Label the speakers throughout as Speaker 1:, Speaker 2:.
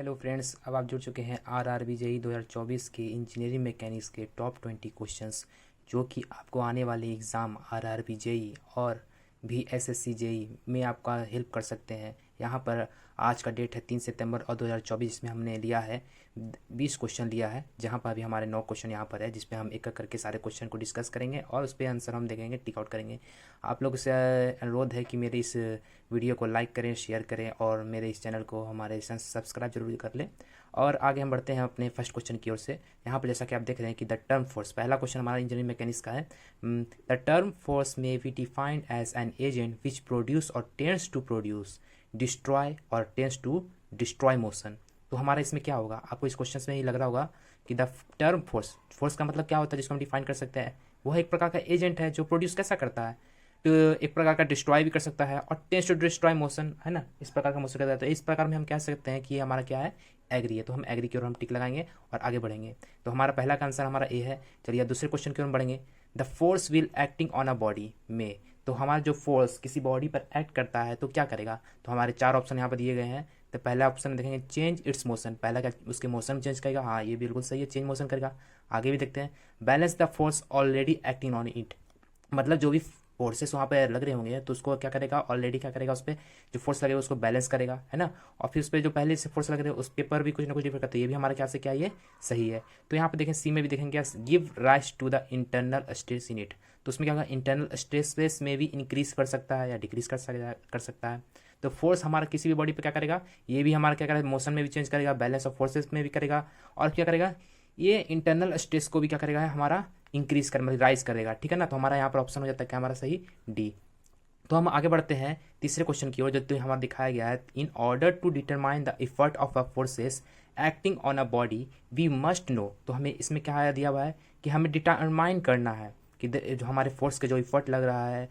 Speaker 1: Hello friends, अब आप जुड़ चुके हैं आरआरबी जेईई 2024 के इंजीनियरिंग मैकेनिक्स के टॉप 20 क्वेश्चंस जो कि आपको आने वाले एग्ज़ाम आरआरबी जेईई और भी एसएससी जेईई में आपका हेल्प कर सकते हैं। यहाँ पर आज का डेट है 3 सितंबर और 2024 में हमने लिया है 20 क्वेश्चन लिया है, जहाँ पर अभी हमारे 9 क्वेश्चन यहाँ पर है, जिस पे हम एक एक करके सारे क्वेश्चन को डिस्कस करेंगे और उस पर आंसर हम देखेंगे, टिक आउट करेंगे। आप लोग से अनुरोध है कि मेरे इस वीडियो को लाइक करें, शेयर करें और मेरे इस चैनल को हमारे सब्सक्राइब जरूर कर लें। और आगे हम बढ़ते हैं अपने फर्स्ट क्वेश्चन की ओर से। यहाँ पर जैसा कि आप देख रहे हैं कि द टर्म फोर्स, पहला क्वेश्चन हमारा इंजीनियरिंग मैकेनिक्स का है। The term force may be defined as an agent which produce or tends to produce, destroy or tends to destroy motion. तो हमारा इसमें क्या होगा, आपको इस क्वेश्चन में ही लग रहा होगा कि द टर्म फोर्स, फोर्स का मतलब क्या होता है जिसको हम डिफाइन कर सकते हैं। वह एक प्रकार का एजेंट है जो प्रोड्यूस कैसा करता है, तो एक प्रकार का डिस्ट्रॉय भी कर सकता है और टेंड्स टू डिस्ट्रॉय मोशन, है ना, इस प्रकार का मोशन करता है। तो इस प्रकार में हम कह सकते हैं कि ये हमारा क्या है, एग्री है। तो हम एग्री की ओर हम टिक लगाएंगे और आगे बढ़ेंगे। तो हमारा पहला का आंसर हमारा ए है। चलिए दूसरे क्वेश्चन की ओर बढ़ेंगे। The force will acting on a body में, तो हमारा जो फोर्स किसी बॉडी पर एक्ट करता है तो क्या करेगा। तो हमारे 4 ऑप्शन यहाँ पर दिए गए हैं। तो पहला ऑप्शन देखेंगे चेंज इट्स मोशन, पहला क्या उसके मोशन चेंज करेगा, हाँ ये बिल्कुल सही है, चेंज मोशन करेगा। आगे भी देखते हैं। Balance the force already acting on it, मतलब जो भी फोर्सेस वहाँ पे लग रहे होंगे तो उसको क्या करेगा, ऑलरेडी क्या करेगा, उस पर जो फोर्स लगेगा उसको बैलेंस करेगा, है ना। और फिर उस पर जो पहले से फोर्स लग रहे हैं उस पे पर भी कुछ ना कुछ डिफर करता है। ये भी हमारे ख्याल से क्या ये सही है। तो यहाँ पे देखें सी में भी देखेंगे give rise to the internal stress in it, तो उसमें क्या होगा, इंटरनल स्ट्रेस में भी इंक्रीज कर सकता है या डिक्रीज कर सकता है। तो फोर्स हमारा किसी भी बॉडी पे क्या करेगा, ये भी हमारा क्या करेगा, मोशन में भी चेंज करेगा, बैलेंस ऑफ फोर्सेस में भी करेगा, और क्या करेगा, ये इंटरनल स्ट्रेस को भी क्या करेगा, हमारा इंक्रीज कर मतलब राइज करेगा, ठीक है ना। तो हमारा यहाँ पर ऑप्शन हो जाता है क्या, हमारा सही डी। तो हम आगे बढ़ते हैं तीसरे क्वेश्चन की ओर, जो तो हमारा दिखाया गया है। In order to determine the effort of a forces acting on a body we must know, तो हमें इसमें क्या दिया हुआ है कि हमें डिटरमाइन करना है कि जो हमारे फोर्स का जो इफर्ट लग रहा है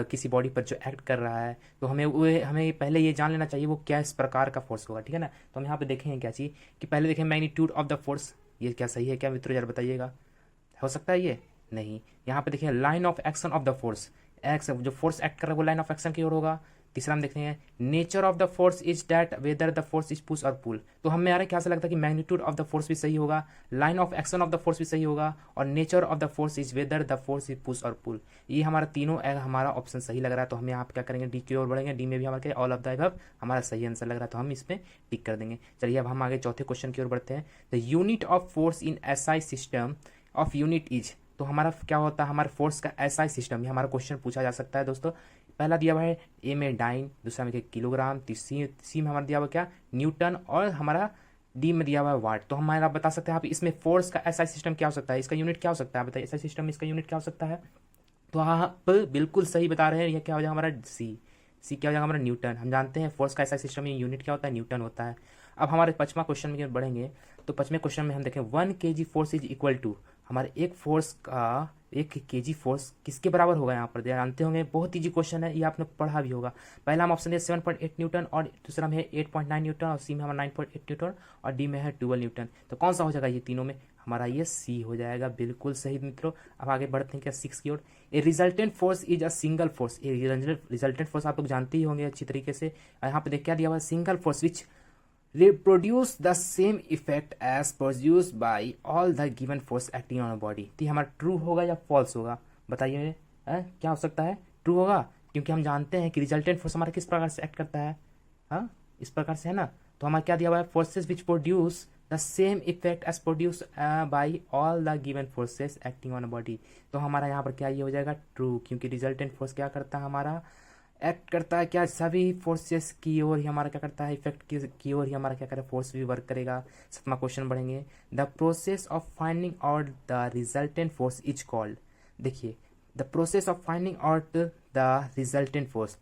Speaker 1: किसी बॉडी पर जो एक्ट कर रहा है, तो हमें पहले ये जान लेना चाहिए वो क्या इस प्रकार का फोर्स होगा, ठीक है ना। तो हम यहाँ पे देखेंगे क्या चीज़ कि पहले देखें मैग्नीट्यूड ऑफ द फोर्स, ये क्या सही है क्या मित्रों, जरा बताइएगा, हो सकता है ये नहीं। यहाँ पे देखिए line of action of the force, x जो फोर्स एक्ट कर रहा है वो लाइन ऑफ एक्शन की ओर होगा। तीसरा हम देखते हैं nature of the force is that whether the force is push और पुल, तो हमें यार क्या से लगता है कि मैग्नीट्यूड ऑफ द फोर्स भी सही होगा, line of action of the force भी सही होगा, और nature of the force is whether the force is push और पुल, ये हमारा तीनों हमारा ऑप्शन सही लग रहा है। तो हम यहाँ पे क्या करेंगे, डी की ओर बढ़ेंगे। डी में भी हमारे ऑल ऑफ द अबव हमारा सही आंसर लग रहा है, तो हम इसमें टिक कर देंगे। चलिए अब हम आगे चौथे क्वेश्चन की ओर बढ़ते हैं। The unit of force in SI system of unit is, तो हमारा क्या होता है, हमारे फोर्स का एसआई सिस्टम, ये हमारा क्वेश्चन पूछा जा सकता है दोस्तों। पहला दिया हुआ है ए में डाइन, दूसरा में किलोग्राम, सी में हमारा दिया हुआ क्या न्यूटन, और हमारा डी में दिया हुआ है वाट। तो हमारा बता सकते हैं आप इसमें फोर्स का एसआई सिस्टम क्या हो सकता है, इसका यूनिट क्या हो सकता है, बताइए एसआई सिस्टम में इसका यूनिट क्या हो सकता है। तो आप बिल्कुल सही बता रहे हैं, यह क्या हो जाएगा हमारा सी क्या हो जाएगा हमारा न्यूटन। हम जानते हैं फोर्स का एसआई सिस्टम में यूनिट क्या होता है, न्यूटन होता है। अब हमारे 5वां क्वेश्चन में बढ़ेंगे। तो 5वें क्वेश्चन में हम देखें 1 kg force is equal to, हमारे एक फोर्स का 1 kg फोर्स किसके बराबर होगा, यहाँ पर जानते होंगे, बहुत ईजी क्वेश्चन है, ये आपने पढ़ा भी होगा। पहला हम ऑप्शन है 7.8 न्यूटन, और दूसरा में है 8.9 न्यूटन, और सी में हमारा 9.8 न्यूटन, और डी में है 12 न्यूटन। तो कौन सा हो जाएगा ये तीनों में, हमारा ये सी हो जाएगा, बिल्कुल सही मित्रों। अब आगे बढ़ते हैं क्या 6 की ओर। A resultant force is a single force, a resultant force आप लोग जानते ही होंगे अच्छी तरीके से। यहाँ पे देख क्या दिया हुआ है, single force which reproduce the same effect as produced by all the given force acting on a body, तो हमारा ट्रू होगा या फॉल्स होगा, बताइए क्या हो सकता है, ट्रू होगा, क्योंकि हम जानते हैं कि रिजल्टेंट फोर्स हमारा किस प्रकार से एक्ट करता है, हाँ इस प्रकार से, है ना। तो हमारा क्या दिया हुआ है, forces which produce the same effect as produce by all the given forces acting on a body. तो हमारा यहाँ पर क्या ये हो जाएगा ट्रू, क्योंकि रिजल्टेंट फोर्स क्या करता है, हमारा एक्ट करता है क्या, सभी फोर्सेस की ओर ही हमारा क्या करता है, इफेक्ट की ओर ही हमारा क्या करेगा, फोर्स भी वर्क करेगा। 7वां क्वेश्चन बढ़ेंगे। The process of finding out the resultant force is called, देखिए the process of finding out the resultant force,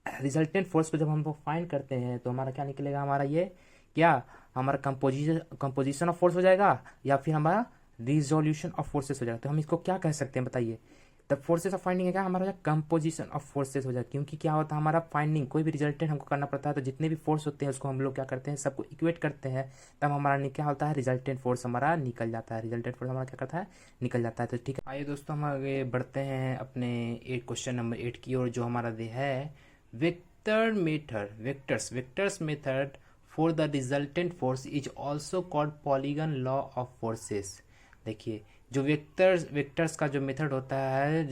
Speaker 1: resultant force को जब हम फाइंड करते हैं तो हमारा क्या निकलेगा, हमारा ये क्या हमारा कंपोजिशन ऑफ फोर्स हो जाएगा, या फिर हमारा रिजोल्यूशन ऑफ फोर्सेस हो जाएगा। तो हम इसको क्या कह सकते हैं बताइए, द फोर्सेस ऑफ फाइंडिंग है क्या, हमारा कंपोजिशन ऑफ फोर्सेस हो जाए, क्योंकि क्या होता है हमारा फाइंडिंग कोई भी रिजल्टेंट हमको करना पड़ता है, तो जितने भी फोर्स होते हैं उसको हम लोग क्या करते हैं, सबको इक्वेट करते हैं, तब हमारा क्या होता है, रिजल्टेंट फोर्स हमारा निकल जाता है, रिजल्टेंट फोर्स हमारा क्या करता है, निकल जाता है। तो ठीक है, आइए दोस्तों हम आगे बढ़ते हैं अपने क्वेश्चन नंबर 8 की ओर, जो हमारा है vector method, vectors method for the resultant force is also called polygon law of forces. देखिए जो वेक्टर्स का जो मेथड होता है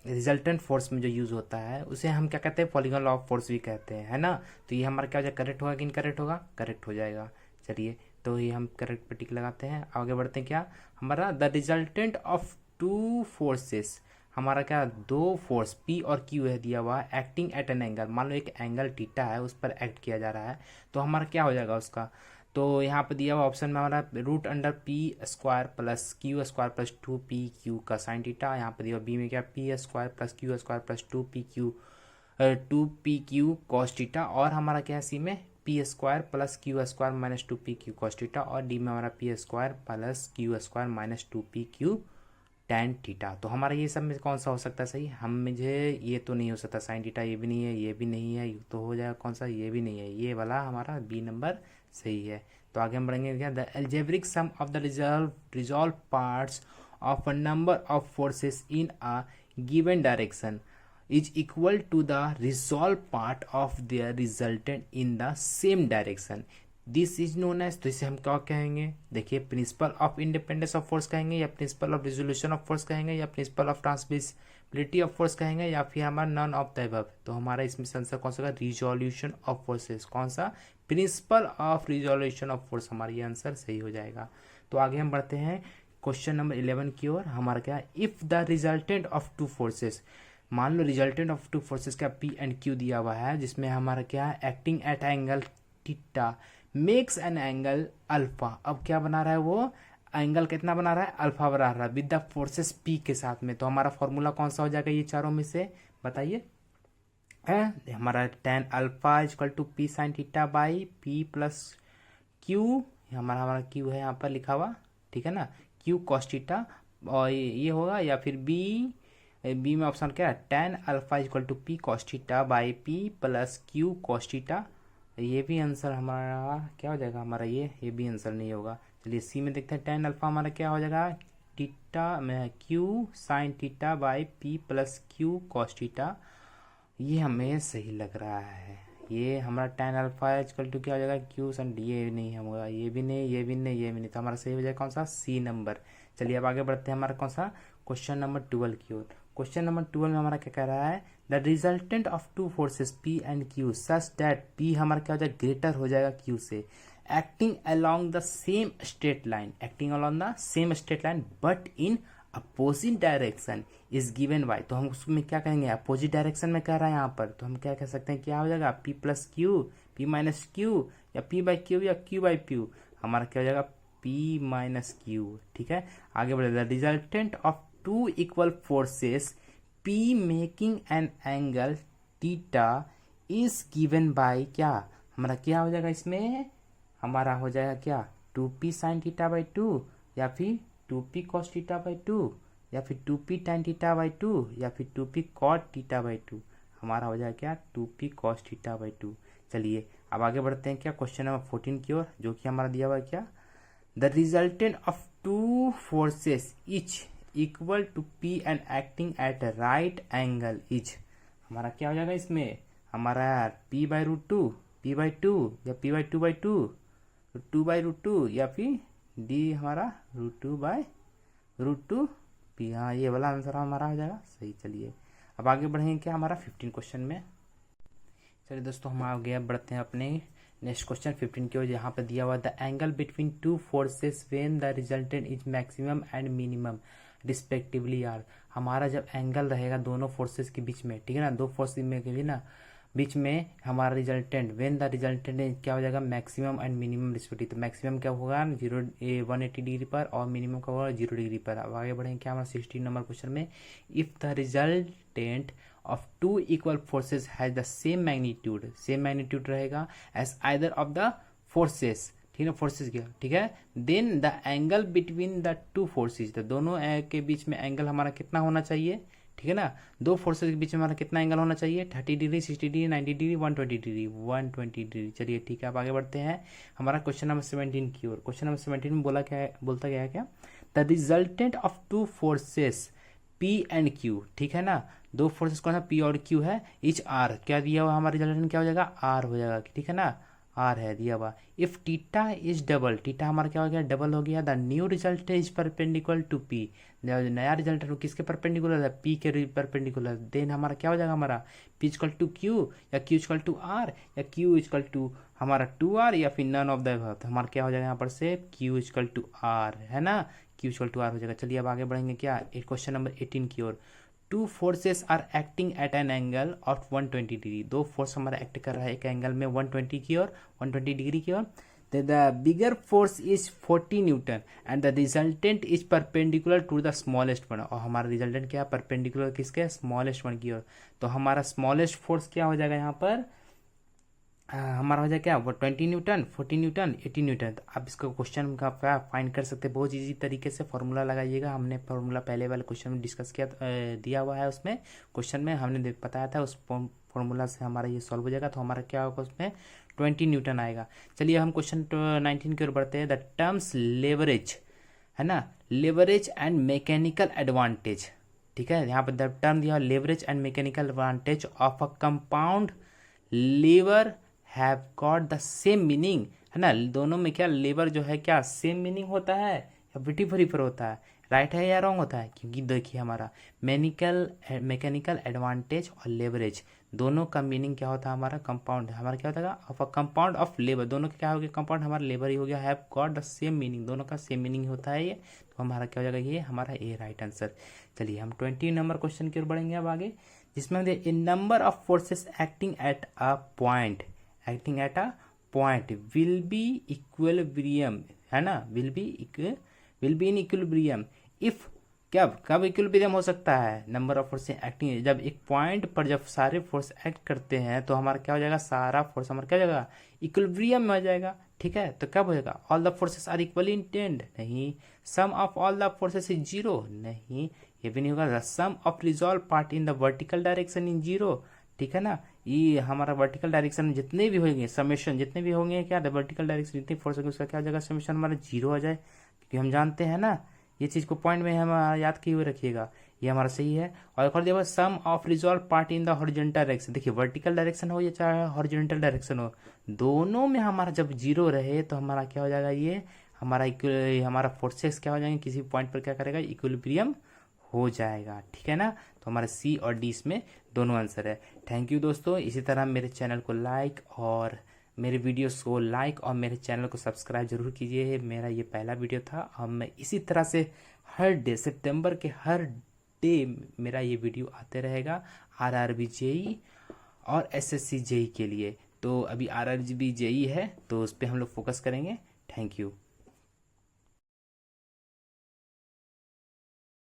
Speaker 1: रिजल्टेंट फोर्स में जो यूज़ होता है उसे हम क्या कहते हैं, पॉलीगन लॉ ऑफ फोर्स भी कहते हैं, है ना। तो ये हमारा क्या हो जाएगा, करेक्ट होगा कि इनकरेक्ट होगा, करेक्ट हो जाएगा। चलिए तो ये हम करेक्ट पे टिक लगाते हैं, आगे बढ़ते हैं। क्या हमारा the resultant of two forces, हमारा क्या दो फोर्स P और Q है दिया हुआ है, एक्टिंग एट एन एंगल, मान लो एक एंगल थीटा है उस पर एक्ट किया जा रहा है, तो हमारा क्या हो जाएगा उसका। तो यहाँ पे दिया हुआ ऑप्शन में हमारा root under P² plus Q² plus 2PQ का साइन थीटा, यहाँ पे दिया हुआ B में क्या P² plus Q² plus 2PQ cos theta, और हमारा क्या है सी में P² plus Q² minus 2PQ cos theta, और डी में हमारा P² plus Q² minus 2PQ tan theta. तो हमारा ये सब में कौन सा हो सकता है सही, हम मुझे ये तो नहीं हो सकता, साइन थीटा ये भी नहीं है, ये भी नहीं है, तो हो जाएगा कौन सा, ये भी नहीं है, ये वाला हमारा बी नंबर सही है। तो आगे हम बढ़ेंगे क्या, the algebraic sum of the resolve parts of a number of forces in a given direction is equal to the resolve part of their resultant in the same direction, this is known as. तो इसे हम क्या कहेंगे, देखिए principle of independence of force कहेंगे, या principle of resolution of force कहेंगे, या principle of transmissibility of force कहेंगे, या फिर हमारा नॉन ऑफ द अबव। तो हमारा इसमें आंसर कौन सा, रिजोल्यूशन ऑफ फोर्सेस, कौन सा, principal of resolution of force, हमारा ये आंसर सही हो जाएगा। तो आगे हम बढ़ते हैं क्वेश्चन नंबर 11 की ओर। हमारा क्या, if the resultant of two forces, मान लो रिजल्टेंट ऑफ टू फोर्सेस का P एंड Q दिया हुआ है, जिसमें हमारा क्या acting at angle theta makes an angle alpha. अब क्या बना रहा है वो, एंगल कितना बना रहा है, अल्फा बना रहा है विद द फोर्सेस P के साथ में। तो हमारा फॉर्मूला कौन सा हो जाएगा ये चारों में से, बताइए। हमारा tan alpha equal to P sine theta by P plus Q, हमारा Q है यहाँ पर लिखा हुआ, ठीक है ना, Q कॉस थीटा, और ये होगा, या फिर बी में ऑप्शन क्या है, tan alpha equal to P cos theta by P plus Q cos theta. ये भी आंसर हमारा क्या हो जाएगा, हमारा ये भी आंसर नहीं होगा। चलिए सी में देखते हैं, tan अल्फा हमारा क्या हो जाएगा, थीटा में Q sign theta by P plus Q cos theta. ये हमें सही लग रहा है, ये हमारा tan अल्फा इक्वल टू क्या हो जाएगा, Q साइन, ये नहीं होगा, ये भी नहीं, ये भी नहीं, ये भी नहीं, तो हमारा सही हो जाएगा कौन सा, सी नंबर। चलिए अब आगे बढ़ते हैं हमारा कौन सा, क्वेश्चन नंबर 12 की ओर। क्वेश्चन नंबर 12 में हमारा क्या कह रहा है, the resultant of two forces P and Q such that P हमारा क्या हो जाएगा, ग्रेटर हो जाएगा Q से, acting along the same straight line, acting along the same straight line but in opposite direction is given bye. तो हम उसमें क्या कहेंगे, अपोजिट डायरेक्शन में कह रहा है यहाँ पर, तो हम क्या कह सकते हैं, क्या हो जाएगा, P plus Q, P minus Q, या P बाई Q, या Q बाई Q, हमारा क्या हो जाएगा P माइनस Q, ठीक है। आगे बढ़े, the resultant of two equal forces P making an angle theta is given by, क्या हमारा क्या हो जाएगा, इसमें हमारा हो जाएगा क्या, 2P साइन थीटा बाई 2, या फिर 2P कॉस थीटा बाई 2, या फिर 2P tan थीटा बाई 2, या फिर 2P कॉट थीटा बाई 2, हमारा हो जाएगा क्या, 2P कॉस थीटा बाई 2। चलिए अब आगे बढ़ते हैं क्या, क्वेश्चन नंबर 14 की ओर, जो कि हमारा दिया हुआ है क्या, the resultant of two forces each equal to P and acting at right angle is, हमारा क्या हो जाएगा इसमें, हमारा P by root two, P by 2, या P by 2 by 2, 2 by root 2, या फिर D हमारा रूट 2 बाई रूट 2 P। हाँ ये वाला आंसर हमारा हो जाएगा सही। चलिए अब आगे बढ़ेंगे क्या, हमारा 15 क्वेश्चन में। चलिए दोस्तों हम आगे बढ़ते हैं अपने नेक्स्ट क्वेश्चन 15 की ओर, यहाँ पे दिया हुआ the angle between two forces when the resultant is maximum and minimum respectively are. हमारा जब एंगल रहेगा दोनों फोर्सेस के बीच में, ठीक है ना, दो फोर्सेस में के भी ना बीच में हमारा रिजल्टेंट, व्हेन द रिजल्टेंट क्या हो जाएगा, मैक्सिमम एंड मिनिमम रिस्पेक्टिव। तो मैक्सिमम क्या होगा 180 डिग्री पर, और मिनिमम क्या होगा 0 डिग्री पर। अब आगे बढ़ेंगे क्या, हमारा 16 नंबर क्वेश्चन में, if the resultant of two equal forces has the same magnitude रहेगा as either of the forces, ठीक है, फोर्सेस क्या, ठीक है, then the angle between the two forces, तो दोनों के बीच में एंगल हमारा कितना होना चाहिए, ठीक है ना, दो फोर्सेस के बीच में हमारा कितना एंगल होना चाहिए, 30 degree, 60 degree, 90 degree, 120 degree, 120 degree. चलिए ठीक है अब आगे बढ़ते हैं हमारा क्वेश्चन नंबर 17 की ओर। क्वेश्चन नंबर 17 में बोलता गया है क्या, the resultant of two forces P and Q, ठीक है ना, दो फोर्सेस कौन सा P और Q है, इच R, क्या दिया हुआ हमारा रिजल्टेंट क्या हो जाएगा, R हो जाएगा, ठीक है ना, आर है दिया हुआ। If theta is double, theta हमारा क्या हो गया, डबल हो गया। The new result is perpendicular to P, नया रिजल्ट है किसके परपेंडिकुलर है, पी के परपेंडिकुलर। देन हमारा क्या हो जाएगा, हमारा पी इक्वल टू क्यू या क्यू इक्वल टू आर या क्यू इक्वल टू हमारा टू आर या फिर नन ऑफ द अबव। तो हमारा क्या हो जाएगा यहाँ पर से क्यू इक्वल टू आर, है ना, क्यू इक्वल टू आर हो जाएगा। चलिए अब आगे बढ़ेंगे क्या, क्वेश्चन नंबर 18 की ओर। Two forces are acting at an angle of 120 degree, दो फोर्स हमारा एक्ट कर रहा है एक एंगल में 120 की ओर, 120 डिग्री की ओर। The bigger force is 40 newton and the resultant is perpendicular to the smallest one, और हमारा रिजल्टेंट क्या है, परपेंडिकुलर किसके, स्मॉलेस्ट वन की ओर। तो हमारा स्मॉलेस्ट फोर्स क्या हो जाएगा यहाँ पर, हमारा हो जाएगा क्या, वो 20 न्यूटन, 40 न्यूटन, 80 न्यूटन। तो आप इसका क्वेश्चन का फाइंड कर सकते हैं बहुत इजी तरीके से, फॉर्मूला लगाइएगा। हमने फॉर्मूला पहले वाले क्वेश्चन में डिस्कस किया, दिया हुआ है उसमें क्वेश्चन में हमने बताया था, उस फॉर्मूला से हमारा ये सॉल्व हो जाएगा। तो हमारा क्या होगा उसमें 20 न्यूटन आएगा। चलिए हम क्वेश्चन 19 की ओर बढ़ते हैं। द टर्म्स लेवरेज, है ना, लेवरेज एंड मैकेनिकल एडवांटेज, ठीक है, यहाँ पर द टर्म दिया leverage and mechanical advantage of a compound lever have got the same meaning, है ना, दोनों में क्या लेबर जो है क्या सेम मीनिंग होता है या विटी होता है, राइट है या रॉन्ग होता है। क्योंकि देखिए हमारा मैकेनिकल एडवांटेज और लेवरेज दोनों का मीनिंग क्या होता है, हमारा कंपाउंड हमारा क्या होता है of a compound of labour, दोनों का क्या हो गया कंपाउंड, हमारा लेबर ही हो गया, have got the same meaning, दोनों का सेम मीनिंग होता है ये। तो हमारा क्या हो जाएगा, ये हमारा ए राइट आंसर। चलिए हम 20 नंबर क्वेश्चन की ओर बढ़ेंगे अब आगे, जिसमें a number of forces acting at a point, acting at a point will be equilibrium, है ना, will be in equilibrium if, कब इक्विलिब्रियम हो सकता है, नंबर ऑफ फोर्स एक्टिंग, जब एक पॉइंट पर जब सारे फोर्स एक्ट करते हैं तो हमारा क्या हो जाएगा, सारा फोर्स हमारा क्या हो जाएगा, इक्विलिब्रियम में हो जाएगा, ठीक है। तो कब हो जाएगा, all the forces are equally intend, नहीं, sum of all the forces is zero, नहीं, ये भी नहीं होगा, the sum of resolve part in the vertical direction in zero, ठीक है ना, ये हमारा वर्टिकल डायरेक्शन में जितने भी होंगे समेशन, जितने भी होंगे क्या, वर्टिकल डायरेक्शन जितनी फोर्स होगी उसका क्या हो जाएगा, समेशन हमारा जीरो आ जाए, क्योंकि हम जानते हैं ना, ये चीज़ को पॉइंट में हम याद किए हुए रखिएगा, ये हमारा सही है। और एक और देखो, sum of resolve part in the horizontal direction, देखिए वर्टिकल डायरेक्शन हो या चाहे हॉरिजॉन्टल डायरेक्शन हो, दोनों में हमारा जब जीरो रहे तो हमारा क्या हो जाएगा, ये हमारा फोर्सेस क्या हो जाएंगे, किसी पॉइंट पर क्या करेगा, इक्विलिब्रियम हो जाएगा, ठीक है ना। तो हमारा सी और डी इसमें दोनों आंसर है। थैंक यू दोस्तों, इसी तरह मेरे चैनल को लाइक और मेरे वीडियोस को लाइक और मेरे चैनल को सब्सक्राइब जरूर कीजिए। मेरा ये पहला वीडियो था और मैं इसी तरह से हर डे, सितंबर के हर डे मेरा ये वीडियो आते रहेगा आरआरबी जेई और एसएससी जेई के लिए। तो अभी आरआरबी जेई है तो उस पर हम लोग फोकस करेंगे। Thank you.